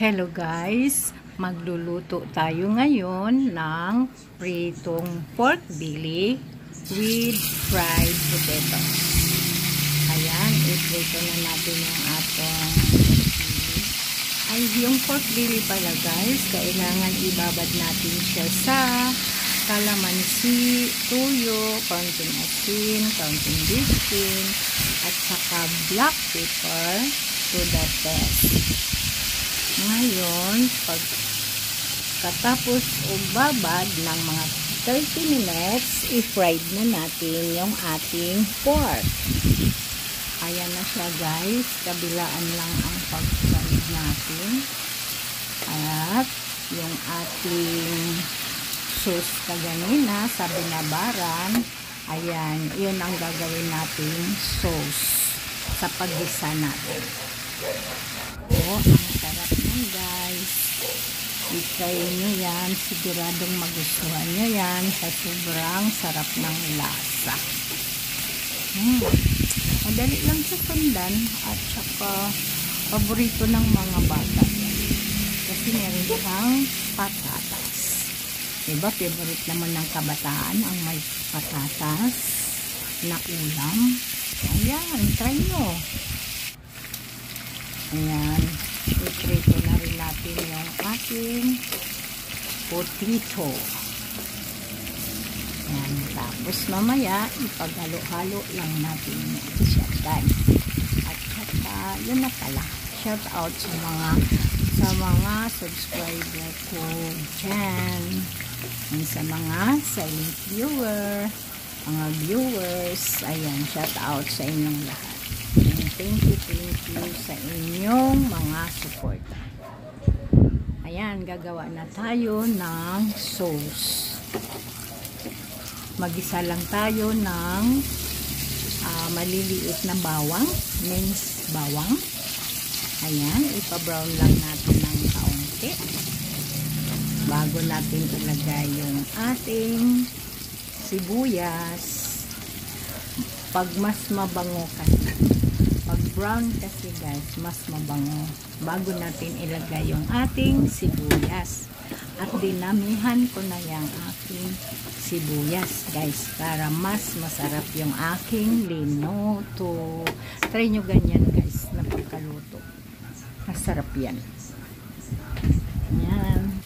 Hello guys, magluluto tayo ngayon ng pritong pork belly with fried potato. Ayan, iprito na natin yung atong yung pork belly pala guys, kailangan ibabad natin siya sa kalamansi, tuyo, kaunting asin, kaunting biscuit, at saka black pepper to the taste. Ngayon, pagkatapos babad ng mga 30 minutes, i-fried na natin yung ating pork. Ayan na siya guys, kabilaan lang ang pag-fried natin. At yung ating sauce kaganina sa binabaran, ayan, yun ang gagawin natin sauce sa paggisa natin. Ang sarap yan guys, i-try nyo yan, siguradong magustuhan nyo yan sa sobrang sarap ng lasa. Madali lang sa sundan at saka paborito ng mga bata kasi meron siyang patatas, diba? Favorite naman ng kabataan ang may patatas na ulam. Ayan, try nyo. Ayan, iprito na rin natin yung ating potato. Ayan, tapos mamaya ipaghalo-halo lang natin siya guys. At saka, yun na pala, shout out sa mga subscriber ko dyan, and sa mga silent viewer, mga viewers. Ayan, shout out sa inyong lahat. Thank you sa inyong mga support. Ayan, gagawa na tayo ng sauce. Magisa lang tayo ng maliliit na bawang, minced bawang. Ayan, ipa-brown lang natin ng kaunti bago natin ilagay yung ating sibuyas. Pag mas mabango kasi, pag brown kasi guys, mas mabango bago natin ilagay yung ating sibuyas. At dinamihan ko na yung aking sibuyas guys para mas masarap yung aking linuto. Try nyo ganyan guys na pagkaluto, masarap yan. Yan.